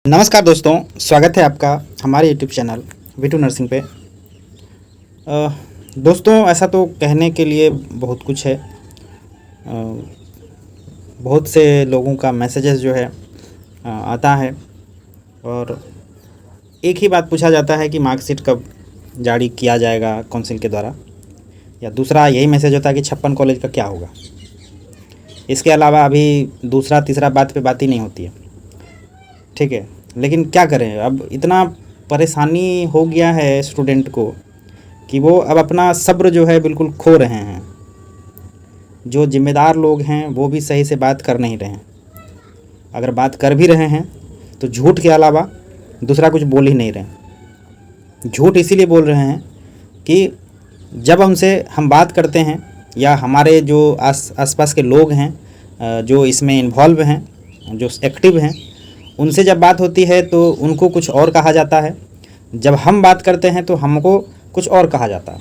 नमस्कार दोस्तों, स्वागत है आपका हमारे यूट्यूब चैनल वीटू नर्सिंग पे। दोस्तों, ऐसा तो कहने के लिए बहुत कुछ है। बहुत से लोगों का मैसेजेस जो है आता है और एक ही बात पूछा जाता है कि मार्कशीट कब जारी किया जाएगा काउंसिल के द्वारा, या दूसरा यही मैसेज होता है कि 56 कॉलेज का क्या होगा। इसके अलावा अभी दूसरा तीसरा बात पे बात ही नहीं होती है, ठीक है। लेकिन क्या करें, अब इतना परेशानी हो गया है स्टूडेंट को कि वो अब अपना सब्र जो है बिल्कुल खो रहे हैं। जो जिम्मेदार लोग हैं वो भी सही से बात कर नहीं रहे हैं। अगर बात कर भी रहे हैं तो झूठ के अलावा दूसरा कुछ बोल ही नहीं रहे। झूठ इसीलिए बोल रहे हैं कि जब हमसे हम बात करते हैं या हमारे जो आसपास के लोग हैं जो इसमें इन्वॉल्व हैं, जो एक्टिव हैं, उनसे जब बात होती है तो उनको कुछ और कहा जाता है। जब हम बात करते हैं तो हमको कुछ और कहा जाता है।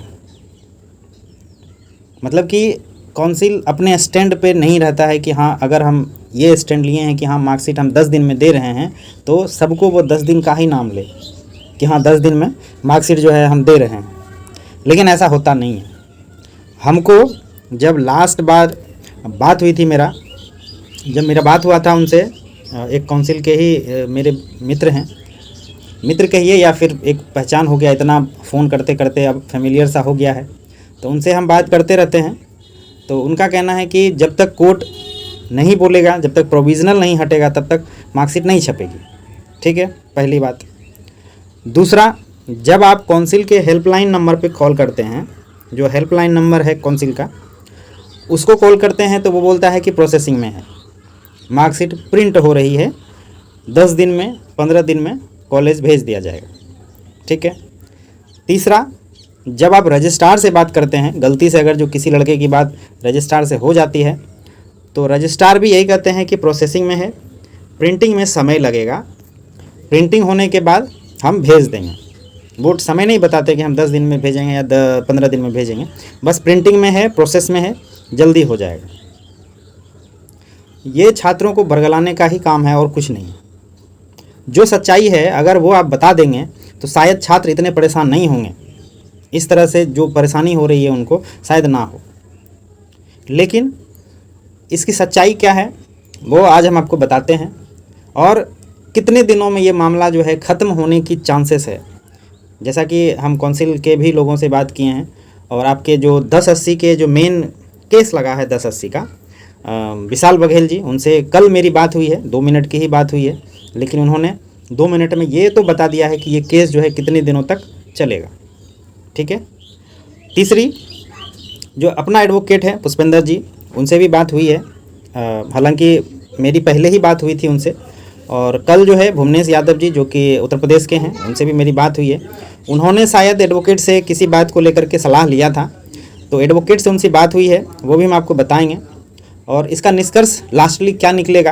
मतलब कि काउंसिल अपने स्टैंड पे नहीं रहता है कि हाँ, अगर हम ये स्टैंड लिए हैं कि हाँ मार्कशीट हम 10 दिन में दे रहे हैं तो सबको वो 10 दिन का ही नाम ले कि हाँ 10 दिन में मार्कशीट जो है हम दे रहे हैं। लेकिन ऐसा होता नहीं है। हमको जब लास्ट बार बात हुई थी, जब मेरा बात हुआ था उनसे, एक काउंसिल के ही मेरे मित्र हैं, मित्र कहिए या फिर एक पहचान हो गया, इतना फ़ोन करते करते अब फेमिलियर सा हो गया है, तो उनसे हम बात करते रहते हैं। तो उनका कहना है कि जब तक कोर्ट नहीं बोलेगा, जब तक प्रोविज़नल नहीं हटेगा, तब तक मार्कशीट नहीं छपेगी। ठीक है, पहली बात। दूसरा, जब आप काउंसिल के हेल्पलाइन नंबर पे कॉल करते हैं, जो हेल्पलाइन नंबर है काउंसिल का, उसको कॉल करते हैं तो वो बोलता है कि प्रोसेसिंग में है, मार्कशीट प्रिंट हो रही है, 10 दिन में 15 दिन में कॉलेज भेज दिया जाएगा। ठीक है। तीसरा, जब आप रजिस्ट्रार से बात करते हैं, गलती से अगर जो किसी लड़के की बात रजिस्ट्रार से हो जाती है तो रजिस्ट्रार भी यही कहते हैं कि प्रोसेसिंग में है, प्रिंटिंग में समय लगेगा, प्रिंटिंग होने के बाद हम भेज देंगे। वो समय नहीं बताते कि हम 10 दिन में भेजेंगे या 15 दिन में भेजेंगे, बस प्रिंटिंग में है, प्रोसेस में है, जल्दी हो जाएगा। ये छात्रों को बरगलाने का ही काम है और कुछ नहीं। जो सच्चाई है अगर वो आप बता देंगे तो शायद छात्र इतने परेशान नहीं होंगे। इस तरह से जो परेशानी हो रही है उनको शायद ना हो। लेकिन इसकी सच्चाई क्या है वो आज हम आपको बताते हैं, और कितने दिनों में ये मामला जो है ख़त्म होने की चांसेस है। जैसा कि हम काउंसिल के भी लोगों से बात किए हैं, और आपके जो 1080 के जो मेन केस लगा है 1080 का, विशाल बघेल जी, उनसे कल मेरी बात हुई है, 2 मिनट की ही बात हुई है, लेकिन उन्होंने 2 मिनट में ये तो बता दिया है कि ये केस जो है कितने दिनों तक चलेगा। ठीक है। तीसरी, जो अपना एडवोकेट है पुष्पेंद्र जी, उनसे भी बात हुई है। हालांकि मेरी पहले ही बात हुई थी उनसे, और कल जो है भुवनेश यादव जी जो कि उत्तर प्रदेश के हैं, उनसे भी मेरी बात हुई है। उन्होंने शायद एडवोकेट से किसी बात को लेकर के सलाह लिया था, तो एडवोकेट से उनसे बात हुई है, वो भी हम आपको बताएंगे। और इसका निष्कर्ष लास्टली क्या निकलेगा,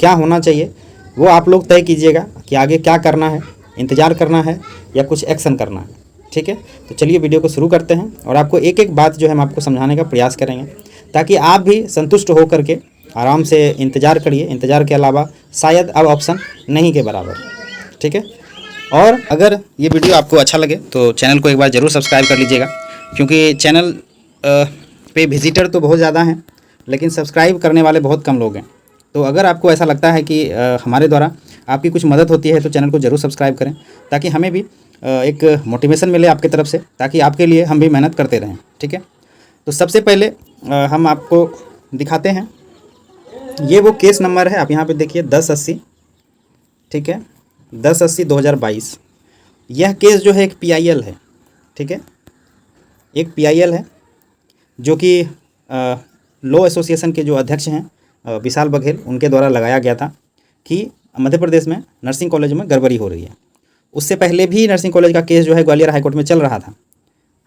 क्या होना चाहिए, वो आप लोग तय कीजिएगा कि आगे क्या करना है, इंतज़ार करना है या कुछ एक्शन करना है। ठीक है, तो चलिए वीडियो को शुरू करते हैं, और आपको एक एक बात जो है हम आपको समझाने का प्रयास करेंगे, ताकि आप भी संतुष्ट हो करके आराम से इंतज़ार करिए। इंतज़ार के अलावा शायद अब ऑप्शन नहीं के बराबर। ठीक है। और अगर ये वीडियो आपको अच्छा लगे तो चैनल को एक बार ज़रूर सब्सक्राइब कर लीजिएगा, क्योंकि चैनल पे विजिटर तो बहुत ज़्यादा हैं लेकिन सब्सक्राइब करने वाले बहुत कम लोग हैं। तो अगर आपको ऐसा लगता है कि हमारे द्वारा आपकी कुछ मदद होती है तो चैनल को ज़रूर सब्सक्राइब करें, ताकि हमें भी एक मोटिवेशन मिले आपकी तरफ से, ताकि आपके लिए हम भी मेहनत करते रहें। ठीक है। तो सबसे पहले हम आपको दिखाते हैं, ये वो केस नंबर है, आप यहाँ पे देखिए 1080। ठीक है, 1080/2022। यह केस जो है एक PIL है। ठीक है, एक PIL है जो कि लॉ एसोसिएशन के जो अध्यक्ष हैं विशाल बघेल, उनके द्वारा लगाया गया था कि मध्य प्रदेश में नर्सिंग कॉलेज में गड़बड़ी हो रही है। उससे पहले भी नर्सिंग कॉलेज का केस जो है ग्वालियर हाईकोर्ट में चल रहा था।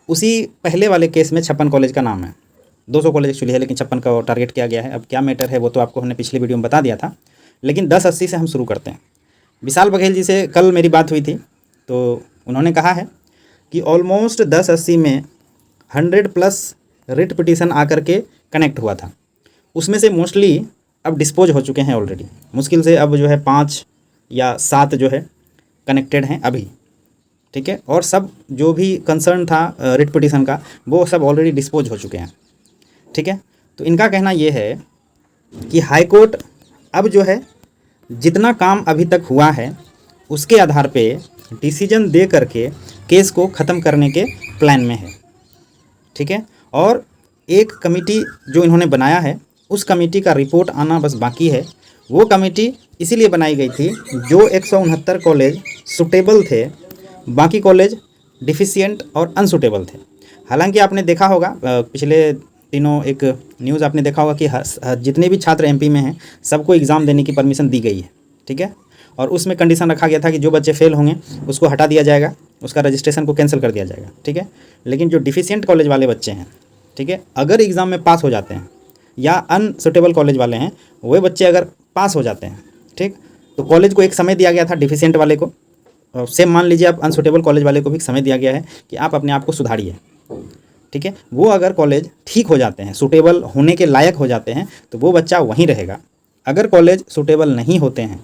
उसी पहले वाले केस में 56 कॉलेज का नाम है, 200 कॉलेज एक्चुअली है, लेकिन 56 का टारगेट किया गया है। अब क्या मैटर है वो तो आपको हमने पिछले वीडियो में बता दिया था, लेकिन 1080 से हम शुरू करते हैं। विशाल बघेल जी से कल मेरी बात हुई थी, तो उन्होंने कहा है कि ऑलमोस्ट 1080 में 100+ रिट पिटीशन आकर के कनेक्ट हुआ था। उसमें से मोस्टली अब डिस्पोज हो चुके हैं ऑलरेडी। मुश्किल से अब जो है 5 या 7 जो है कनेक्टेड हैं अभी, ठीक है। और सब जो भी कंसर्न था रिट पिटीशन का वो सब ऑलरेडी डिस्पोज हो चुके हैं, ठीक है। तो इनका कहना ये है कि हाई कोर्ट अब जो है जितना काम अभी तक हुआ है उसके आधार पे डिसीजन दे करके केस को ख़त्म करने के प्लान में है, ठीक है। और एक कमेटी जो इन्होंने बनाया है उस कमेटी का रिपोर्ट आना बस बाकी है। वो कमेटी इसीलिए बनाई गई थी जो 169 कॉलेज सूटेबल थे, बाकी कॉलेज डिफिशिएंट और अनसूटेबल थे। हालांकि आपने देखा होगा पिछले दिनों एक न्यूज़ आपने देखा होगा कि जितने भी छात्र एमपी में हैं सबको एग्ज़ाम देने की परमिशन दी गई है, ठीक है। और उसमें कंडीशन रखा गया था कि जो बच्चे फेल होंगे उसको हटा दिया जाएगा, उसका रजिस्ट्रेशन को कैंसिल कर दिया जाएगा, ठीक है। लेकिन जो डिफिशिएंट कॉलेज वाले बच्चे हैं, ठीक है, अगर एग्ज़ाम में पास हो जाते हैं या अनसूटेबल कॉलेज वाले हैं वह बच्चे अगर पास हो जाते हैं, ठीक, तो कॉलेज को एक समय दिया गया था डिफिशिएंट वाले को, सेम मान लीजिए आप अनसूटेबल कॉलेज वाले को भी समय दिया गया है कि आप अपने आप को सुधारिए, ठीक है। वो अगर कॉलेज ठीक हो जाते हैं, सूटेबल होने के लायक हो जाते हैं तो वो बच्चा वहीं रहेगा। अगर कॉलेज सूटेबल नहीं होते हैं,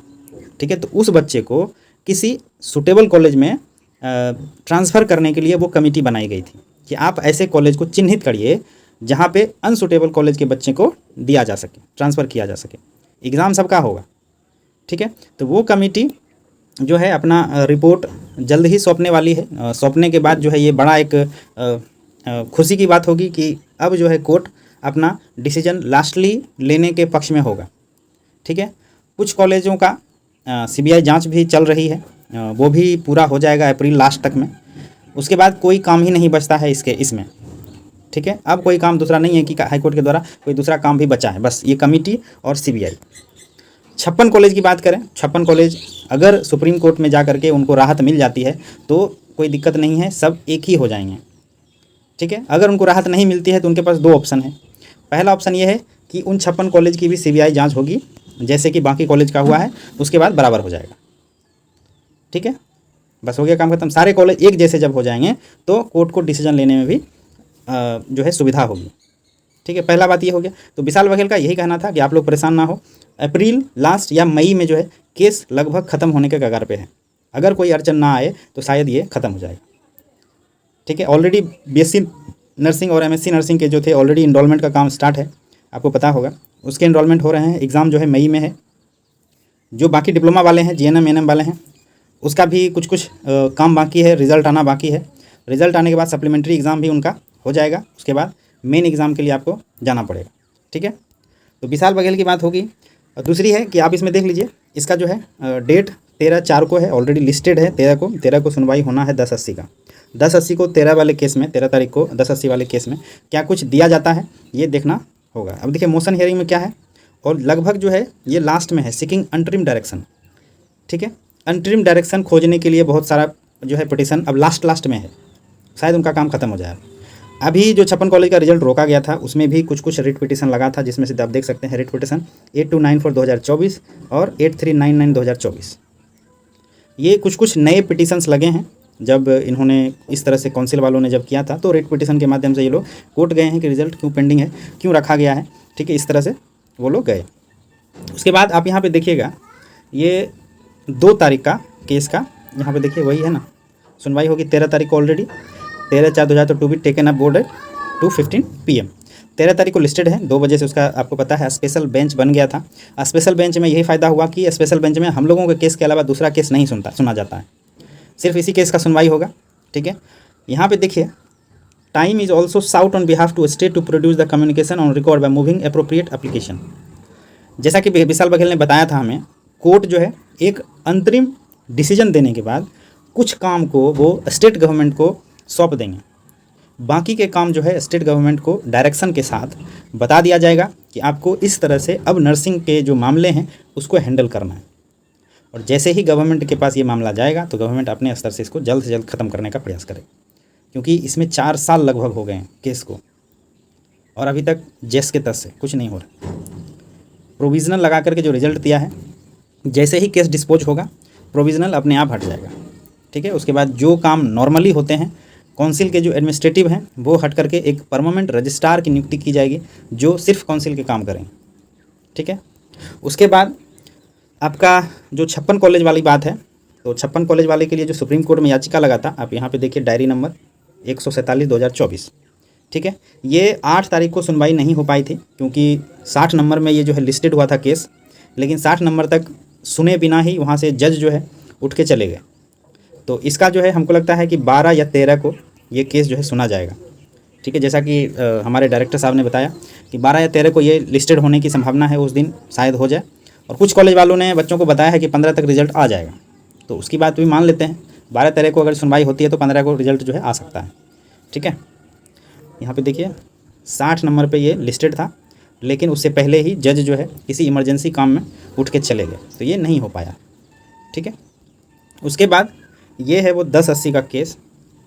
ठीक है, तो उस बच्चे को किसी सूटेबल कॉलेज में ट्रांसफ़र करने के लिए वो कमेटी बनाई गई थी कि आप ऐसे कॉलेज को चिन्हित करिए जहाँ पे अनसूटेबल कॉलेज के बच्चे को दिया जा सके, ट्रांसफ़र किया जा सके, एग्ज़ाम सबका होगा, ठीक है। तो वो कमेटी जो है अपना रिपोर्ट जल्द ही सौंपने वाली है। सौंपने के बाद जो है ये बड़ा एक खुशी की बात होगी कि अब जो है कोर्ट अपना डिसीजन लास्टली लेने के पक्ष में होगा, ठीक है। कुछ कॉलेजों का सीबीआई जांच भी चल रही है, वो भी पूरा हो जाएगा अप्रैल लास्ट तक में। उसके बाद कोई काम ही नहीं बचता है इसमें, ठीक है। अब कोई काम दूसरा नहीं है कि हाईकोर्ट के द्वारा कोई दूसरा काम भी बचा है, बस ये कमेटी और सीबीआई। 56 कॉलेज की बात करें, 56 कॉलेज अगर सुप्रीम कोर्ट में जा करके उनको राहत मिल जाती है तो कोई दिक्कत नहीं है, सब एक ही हो जाएंगे, ठीक है। अगर उनको राहत नहीं मिलती है तो उनके पास 2 ऑप्शन है। पहला ऑप्शन ये है कि उन 56 कॉलेज की भी सीबीआई जांच होगी जैसे कि बाकी कॉलेज का हुआ है, उसके बाद बराबर हो जाएगा, ठीक है। बस हो गया काम खत्म। सारे कॉलेज एक जैसे जब हो जाएंगे तो कोर्ट को डिसीजन लेने में भी जो है सुविधा होगी, ठीक है। पहला बात ये हो गया। तो विशाल बघेल का यही कहना था कि आप लोग परेशान ना हो, अप्रैल लास्ट या मई में जो है केस लगभग ख़त्म होने के कगार पे है। अगर कोई अड़चन ना आए तो शायद ये ख़त्म हो जाएगा, ठीक है। ऑलरेडी बीएससी नर्सिंग और एमएससी नर्सिंग के जो थे ऑलरेडी इनरोलमेंट का काम स्टार्ट है, आपको पता होगा, उसके इनरोलमेंट हो रहे हैं। एग्ज़ाम जो है मई में है। जो बाकी डिप्लोमा वाले हैं, जीएनएम एएनएम वाले हैं, उसका भी कुछ काम बाकी है, रिज़ल्ट आना बाकी है। रिज़ल्ट आने के बाद सप्लीमेंट्री एग्ज़ाम भी उनका हो जाएगा, उसके बाद मेन एग्ज़ाम के लिए आपको जाना पड़ेगा, ठीक है। तो विशाल बघेल की बात होगी। और दूसरी है कि आप इसमें देख लीजिए, इसका जो है डेट 13/4 को है, ऑलरेडी लिस्टेड है 13 को सुनवाई होना है 10/80 का। 10/80 को 13 वाले केस में, 13 तारीख को 10/80 वाले केस में क्या कुछ दिया जाता है ये देखना होगा। अब देखिए मोशन हियरिंग में क्या है, और लगभग जो है ये लास्ट में है, सीकिंग अंतरिम डायरेक्शन, ठीक है। अंतरिम डायरेक्शन खोजने के लिए बहुत सारा जो है पिटीशन अब लास्ट में है, शायद उनका काम खत्म हो जाए। अभी जो 56 कॉलेज का रिजल्ट रोका गया था उसमें भी कुछ रिट पिटीशन लगा था, जिसमें से आप देख सकते हैं रिट पिटीशन 8294 2024 और 8399 2024। ये कुछ नए पिटीशंस लगे हैं। जब इन्होंने इस तरह से काउंसिल वालों ने जब किया था तो रिट पिटीशन के माध्यम से ये लोग कोर्ट गए हैं कि रिजल्ट क्यों पेंडिंग है, क्यों रखा गया है, ठीक है। इस तरह से वो लोग गए। उसके बाद आप यहाँ पे देखिएगा, ये 2 तारीख का केस का यहाँ पे देखिए वही है ना, सुनवाई होगी 13 तारीख को already, 13/4/2000 to be taken up board 2:15 PM। 13 तारीख को लिस्टेड है, 2 बजे से उसका आपको पता है स्पेशल बेंच बन गया था। स्पेशल बेंच में यही फ़ायदा हुआ कि स्पेशल बेंच में हम लोगों के केस के अलावा दूसरा केस नहीं सुना जाता है, सिर्फ इसी केस का सुनवाई होगा, ठीक है। यहाँ पे देखिए, time is also sought on behalf to state to produce the communication on record by moving appropriate application. जैसा कि विशाल बघेल ने बताया था हमें, कोर्ट जो है एक अंतरिम डिसीजन देने के बाद कुछ काम को वो स्टेट गवर्नमेंट को सौंप देंगे, बाकी के काम जो है स्टेट गवर्नमेंट को डायरेक्शन के साथ बता दिया जाएगा कि आपको इस तरह से अब नर्सिंग के जो मामले हैं उसको हैंडल करना है। और जैसे ही गवर्नमेंट के पास ये मामला जाएगा तो गवर्नमेंट अपने स्तर से इसको जल्द से जल्द ख़त्म करने का प्रयास करे, क्योंकि इसमें 4 साल लगभग हो गए हैं केस को और अभी तक जैस के तस से कुछ नहीं हो रहा। प्रोविज़नल लगा करके जो रिजल्ट दिया है, जैसे ही केस डिस्पोज होगा प्रोविज़नल अपने आप हट जाएगा, ठीक है। उसके बाद जो काम नॉर्मली होते हैं काउंसिल के जो एडमिनिस्ट्रेटिव हैं वो हट करके एक परमानेंट रजिस्ट्रार की नियुक्ति की जाएगी जो सिर्फ काउंसिल के काम करेंगे, ठीक है। उसके बाद आपका जो 56 कॉलेज वाली बात है, तो 56 कॉलेज वाले के लिए जो सुप्रीम कोर्ट में याचिका लगा था, आप यहाँ पे देखिए डायरी नंबर 147/2024, ठीक है। ये 8 तारीख को सुनवाई नहीं हो पाई थी क्योंकि 60 नंबर में ये जो है लिस्टेड हुआ था केस, लेकिन 60 नंबर तक सुने बिना ही वहाँ से जज जो है उठ के चले गए। तो इसका जो है हमको लगता है कि 12 या 13 को ये केस जो है सुना जाएगा, ठीक है। जैसा कि हमारे डायरेक्टर साहब ने बताया कि 12 या 13 को ये लिस्टेड होने की संभावना है, उस दिन शायद हो जाए। और कुछ कॉलेज वालों ने बच्चों को बताया है कि 15 तक रिजल्ट आ जाएगा, तो उसकी बात भी मान लेते हैं। 12-13 को अगर सुनवाई होती है तो 15 को रिजल्ट जो है आ सकता है, ठीक है। यहाँ पे देखिए 60 नंबर पे ये लिस्टेड था, लेकिन उससे पहले ही जज जो है किसी इमरजेंसी काम में उठ के चले गए, तो ये नहीं हो पाया, ठीक है। उसके बाद ये है वो 1080 का केस,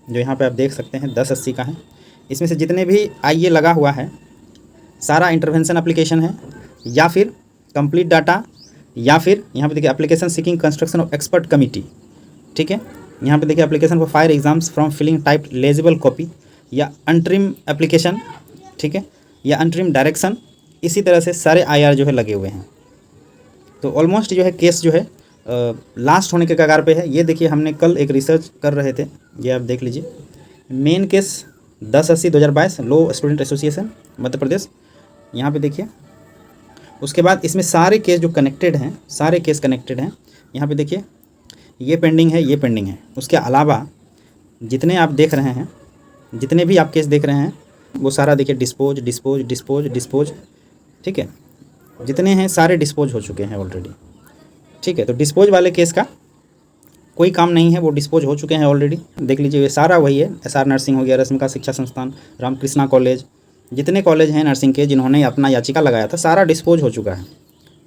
जो यहाँ पे आप देख सकते हैं 1080 का है। इसमें से जितने भी आईए लगा हुआ है सारा इंटरवेंशन एप्लीकेशन है, या फिर कंप्लीट डाटा, या फिर यहाँ पे देखिए application seeking construction of expert committee, ठीक है। यहाँ पे देखिए application for fire exams from filling type legible copy, या अंतरिम एप्लीकेशन, ठीक है, या अंतरिम डायरेक्शन, इसी तरह से सारे आईआर जो है लगे हुए हैं। तो ऑलमोस्ट जो है केस जो है लास्ट होने के कगार पे है। ये देखिए हमने कल एक रिसर्च कर रहे थे, ये आप देख लीजिए, मेन केस 10/80/2022 लो स्टूडेंट एसोसिएशन मध्य प्रदेश, यहाँ पे देखिए। उसके बाद इसमें सारे केस जो कनेक्टेड हैं, सारे केस कनेक्टेड हैं। यहाँ पे देखिए ये पेंडिंग है, ये पेंडिंग है। उसके अलावा जितने आप देख रहे हैं, जितने भी आप केस देख रहे हैं, वो सारा देखिए डिस्पोज डिस्पोज डिस्पोज डिस्पोज, ठीक है। जितने हैं सारे डिस्पोज हो चुके हैं ऑलरेडी, ठीक है। तो डिस्पोज वाले केस का कोई काम नहीं है, वो डिस्पोज हो चुके हैं ऑलरेडी। देख लीजिए ये सारा वही है, एसआर नर्सिंग हो गया, रश्मिका शिक्षा संस्थान, रामकृष्णा कॉलेज, जितने कॉलेज हैं नर्सिंग के जिन्होंने अपना याचिका लगाया था, सारा डिस्पोज हो चुका है,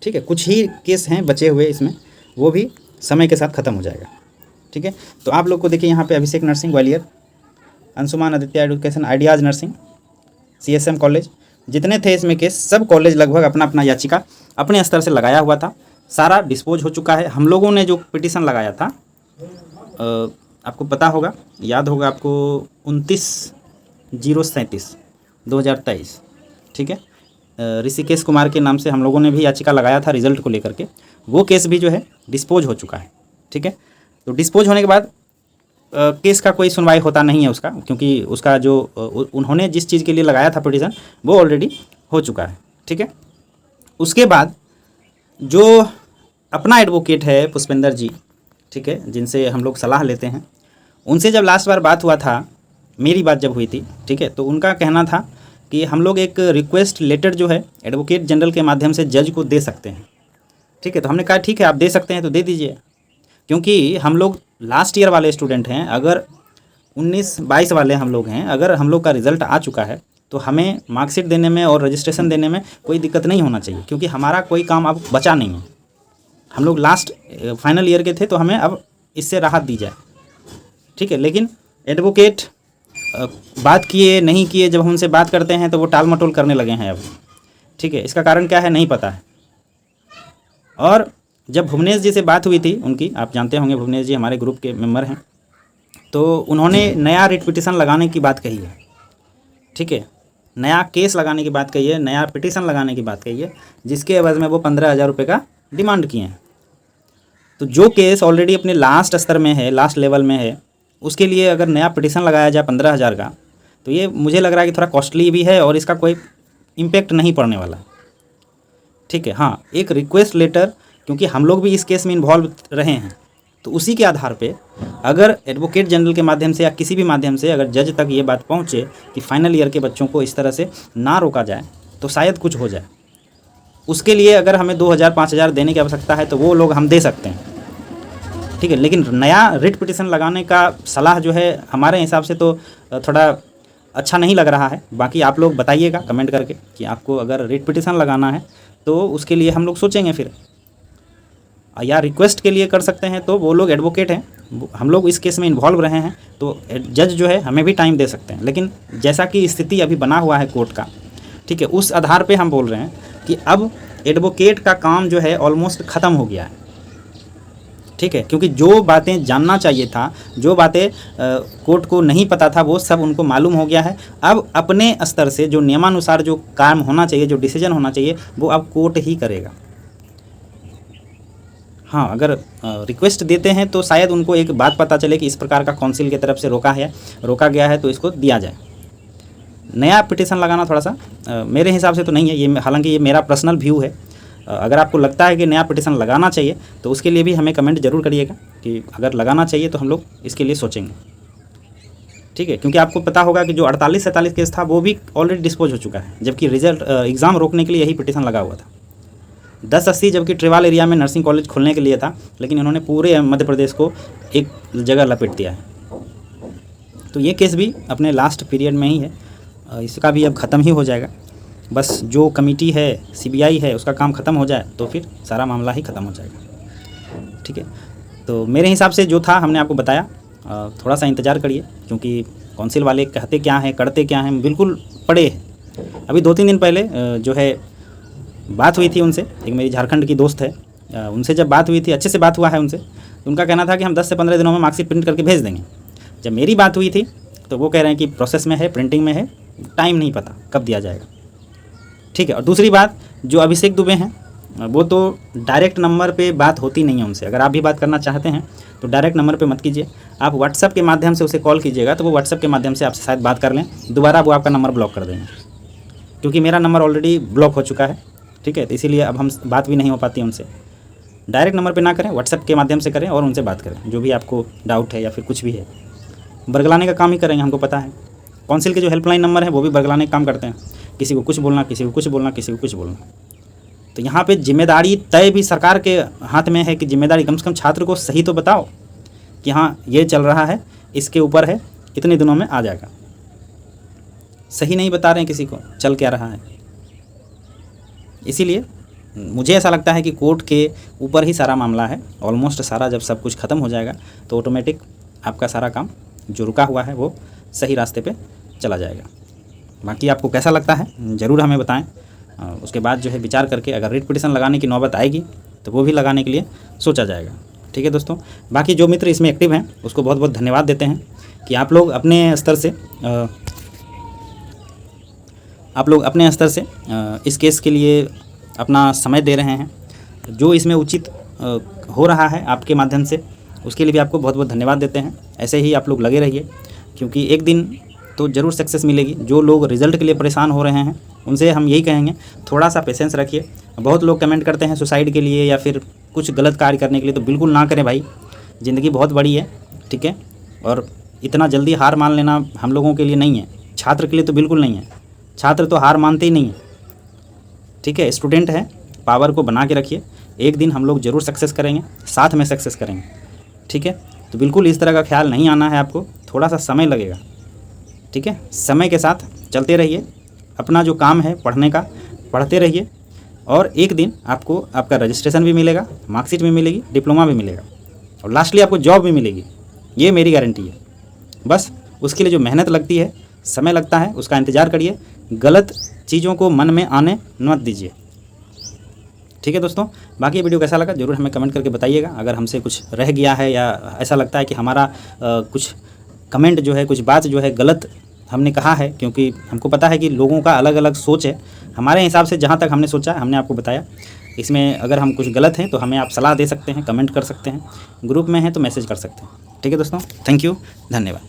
ठीक है। कुछ ही केस हैं बचे हुए इसमें, वो भी समय के साथ ख़त्म हो जाएगा, ठीक है। तो आप लोग को देखिए यहाँ पे Abhishek nursing Gwalior, Anshuman Aditya education, ideas nursing, CSM college, जितने थे इसमें केस, सब कॉलेज लगभग अपना अपना याचिका अपने स्तर से लगाया हुआ था, सारा डिस्पोज हो चुका है। हम लोगों ने जो पिटीशन लगाया था, आपको पता होगा, याद होगा आपको, 29/037/2023, ठीक है। ऋषिकेश कुमार के नाम से हम लोगों ने भी याचिका लगाया था रिजल्ट को लेकर के, वो केस भी जो है डिस्पोज हो चुका है, ठीक है। तो डिस्पोज होने के बाद केस का कोई सुनवाई होता नहीं है उसका, क्योंकि उसका जो उन्होंने जिस चीज़ के लिए लगाया था पिटीशन वो ऑलरेडी हो चुका है, ठीक है। उसके बाद जो अपना एडवोकेट है पुष्पेंद्र जी, ठीक है, जिनसे हम लोग सलाह लेते हैं, उनसे जब लास्ट बार बात हुआ था, मेरी बात जब हुई थी, ठीक है, तो उनका कहना था कि हम लोग एक रिक्वेस्ट लेटर जो है एडवोकेट जनरल के माध्यम से जज को दे सकते हैं, ठीक है। तो हमने कहा ठीक है, आप दे सकते हैं तो दे दीजिए, क्योंकि हम लोग लास्ट ईयर वाले स्टूडेंट हैं, अगर 19-22 वाले हम लोग हैं, अगर हम लोग का रिज़ल्ट आ चुका है तो हमें मार्कशीट देने में और रजिस्ट्रेशन देने में कोई दिक्कत नहीं होना चाहिए, क्योंकि हमारा कोई काम अब बचा नहीं है। हम लोग लास्ट फाइनल ईयर के थे, तो हमें अब इससे राहत दी जाए, ठीक है। लेकिन एडवोकेट बात किए नहीं किए, जब हम उनसे बात करते हैं तो वो टाल मटोल करने लगे हैं अब, ठीक है। इसका कारण क्या है नहीं पता है। और जब भुवनेश जी से बात हुई थी उनकी, आप जानते होंगे भुवनेश जी हमारे ग्रुप के मेंबर हैं, तो उन्होंने नया रिट पिटीशन लगाने की बात कही है, ठीक है, नया केस लगाने की बात कही है, नया पिटीशन लगाने की बात कही है, जिसके एवज में वो 15,000 रुपये का डिमांड किए हैं। तो जो केस ऑलरेडी अपने लास्ट स्तर में है, लास्ट लेवल में है, उसके लिए अगर नया पिटीशन लगाया जाए 15,000 का, तो ये मुझे लग रहा है कि थोड़ा कॉस्टली भी है और इसका कोई इम्पेक्ट नहीं पड़ने वाला, ठीक है। हाँ, एक रिक्वेस्ट लेटर, क्योंकि हम लोग भी इस केस में इन्वॉल्व रहे हैं, तो उसी के आधार पे अगर एडवोकेट जनरल के माध्यम से या किसी भी माध्यम से अगर जज तक ये बात पहुँचे कि फाइनल ईयर के बच्चों को इस तरह से ना रोका जाए, तो शायद कुछ हो जाए। उसके लिए अगर हमें 2,000-5,000 देने की आवश्यकता है तो वो लोग हम दे सकते हैं, ठीक है। लेकिन नया रिट पिटीशन लगाने का सलाह जो है हमारे हिसाब से तो थोड़ा अच्छा नहीं लग रहा है। बाकी आप लोग बताइएगा कमेंट करके कि आपको अगर रिट पिटीशन लगाना है तो उसके लिए हम लोग सोचेंगे फिर, या रिक्वेस्ट के लिए कर सकते हैं, तो वो लोग एडवोकेट हैं, हम लोग इस केस में इन्वॉल्व रहे हैं, तो जज जो है हमें भी टाइम दे सकते हैं। लेकिन जैसा कि स्थिति अभी बना हुआ है कोर्ट का, ठीक है, उस आधार पे हम बोल रहे हैं कि अब एडवोकेट का काम जो है ऑलमोस्ट ख़त्म हो गया है, ठीक है। क्योंकि जो बातें जानना चाहिए था, जो बातें कोर्ट को नहीं पता था, वो सब उनको मालूम हो गया है। अब अपने स्तर से जो नियमानुसार जो काम होना चाहिए, जो डिसीजन होना चाहिए, वो अब कोर्ट ही करेगा। हाँ, अगर रिक्वेस्ट देते हैं तो शायद उनको एक बात पता चले कि इस प्रकार का काउंसिल की तरफ से रोका गया है, तो इसको दिया जाए। नया पिटीशन लगाना थोड़ा सा मेरे हिसाब से तो नहीं है ये, हालांकि ये मेरा पर्सनल व्यू है। अगर आपको लगता है कि नया पिटीशन लगाना चाहिए तो उसके लिए भी हमें कमेंट जरूर करिएगा कि अगर लगाना चाहिए तो हम लोग इसके लिए सोचेंगे, ठीक है। क्योंकि आपको पता होगा कि जो 48-47 केस था वो भी ऑलरेडी डिस्पोज हो चुका है, जबकि रिजल्ट एग्ज़ाम रोकने के लिए यही पिटीशन लगा हुआ था। 1080 जबकि ट्रिवाल एरिया में नर्सिंग कॉलेज खोलने के लिए था, लेकिन इन्होंने पूरे मध्य प्रदेश को एक जगह लपेट दिया है। तो ये केस भी अपने लास्ट पीरियड में ही है, इसका भी अब ख़त्म ही हो जाएगा। बस जो कमेटी है, CBI है, उसका काम ख़त्म हो जाए तो फिर सारा मामला ही ख़त्म हो जाएगा, ठीक है। तो मेरे हिसाब से जो था हमने आपको बताया, थोड़ा सा इंतज़ार करिए, क्योंकि काउंसिल वाले कहते क्या हैं, करते क्या हैं, बिल्कुल पड़े हैं। अभी 2-3 दिन पहले जो है बात हुई थी उनसे, एक मेरी झारखंड की दोस्त है, उनसे जब बात हुई थी, अच्छे से बात हुआ है उनसे, उनका कहना था कि हम 10 से 15 दिनों में मार्कशीट प्रिंट करके भेज देंगे। जब मेरी बात हुई थी तो वो कह रहे हैं कि प्रोसेस में है, प्रिंटिंग में है, टाइम नहीं पता कब दिया जाएगा, ठीक है। और दूसरी बात, जो अभिषेक दुबे हैं वो तो डायरेक्ट नंबर पे बात होती नहीं है उनसे। अगर आप भी बात करना चाहते हैं तो डायरेक्ट नंबर पे मत कीजिए, आप व्हाट्सएप के माध्यम से उसे कॉल कीजिएगा, तो वो व्हाट्सएप के माध्यम से आपसे शायद बात कर लें, दोबारा वो आपका नंबर ब्लॉक कर देंगे, क्योंकि मेरा नंबर ऑलरेडी ब्लॉक हो चुका है, ठीक है। तो इसीलिए अब हम बात भी नहीं हो पाती उनसे। डायरेक्ट नंबर पे ना करें, व्हाट्सएप के माध्यम से करें और उनसे बात करें, जो भी आपको डाउट है या फिर कुछ भी है। बरगलाने का काम ही करेंगे, हमको पता है। काउंसिल के जो हेल्पलाइन नंबर है वो भी बरगलाने का काम करते हैं, किसी को कुछ बोलना, किसी को कुछ बोलना, किसी को कुछ बोलना। तो यहाँ पे जिम्मेदारी तय भी सरकार के हाथ में है कि जिम्मेदारी कम से कम छात्र को सही तो बताओ कि हाँ ये चल रहा है, इसके ऊपर है, इतने दिनों में आ जाएगा। सही नहीं बता रहे हैं किसी को चल क्या रहा है। इसीलिए मुझे ऐसा लगता है कि कोर्ट के ऊपर ही सारा मामला है, ऑलमोस्ट सारा। जब सब कुछ ख़त्म हो जाएगा तो ऑटोमेटिक आपका सारा काम जो रुका हुआ है वो सही रास्ते पे चला जाएगा। बाकी आपको कैसा लगता है ज़रूर हमें बताएं। उसके बाद जो है विचार करके अगर रिट पिटीशन लगाने की नौबत आएगी तो वो भी लगाने के लिए सोचा जाएगा, ठीक है दोस्तों। बाकी जो मित्र इसमें एक्टिव हैं उसको बहुत बहुत धन्यवाद देते हैं कि आप लोग अपने स्तर से इस केस के लिए अपना समय दे रहे हैं। जो इसमें उचित हो रहा है आपके माध्यम से, उसके लिए भी आपको बहुत बहुत धन्यवाद देते हैं। ऐसे ही आप लोग लगे रहिए, क्योंकि एक दिन तो ज़रूर सक्सेस मिलेगी। जो लोग रिज़ल्ट के लिए परेशान हो रहे हैं उनसे हम यही कहेंगे, थोड़ा सा पेशेंस रखिए। बहुत लोग कमेंट करते हैं सुसाइड के लिए या फिर कुछ गलत कार्य करने के लिए, तो बिल्कुल ना करें भाई, ज़िंदगी बहुत बड़ी है, ठीक है। और इतना जल्दी हार मान लेना हम लोगों के लिए नहीं है, छात्र के लिए तो बिल्कुल नहीं है। छात्र तो हार मानते ही नहीं है, ठीक है। स्टूडेंट है, पावर को बना के रखिए, एक दिन हम लोग ज़रूर सक्सेस करेंगे, साथ में सक्सेस करेंगे, ठीक है। तो बिल्कुल इस तरह का ख्याल नहीं आना है आपको, थोड़ा सा समय लगेगा, ठीक है। समय के साथ चलते रहिए, अपना जो काम है पढ़ने का पढ़ते रहिए, और एक दिन आपको आपका रजिस्ट्रेशन भी मिलेगा, मार्कशीट भी मिलेगी, डिप्लोमा भी मिलेगा, और लास्टली आपको जॉब भी मिलेगी। ये मेरी गारंटी है। बस उसके लिए जो मेहनत लगती है, समय लगता है, उसका इंतज़ार करिए। गलत चीज़ों को मन में आने मत दीजिए, ठीक है दोस्तों। बाकी ये वीडियो कैसा लगा ज़रूर हमें कमेंट करके बताइएगा। अगर हमसे कुछ रह गया है या ऐसा लगता है कि हमारा कुछ कमेंट जो है, कुछ बात जो है गलत हमने कहा है, क्योंकि हमको पता है कि लोगों का अलग अलग सोच है। हमारे हिसाब से जहाँ तक हमने सोचा हमने आपको बताया। इसमें अगर हम कुछ गलत हैं तो हमें आप सलाह दे सकते हैं, कमेंट कर सकते हैं, ग्रुप में हैं तो मैसेज कर सकते हैं, ठीक है दोस्तों। थैंक यू, धन्यवाद।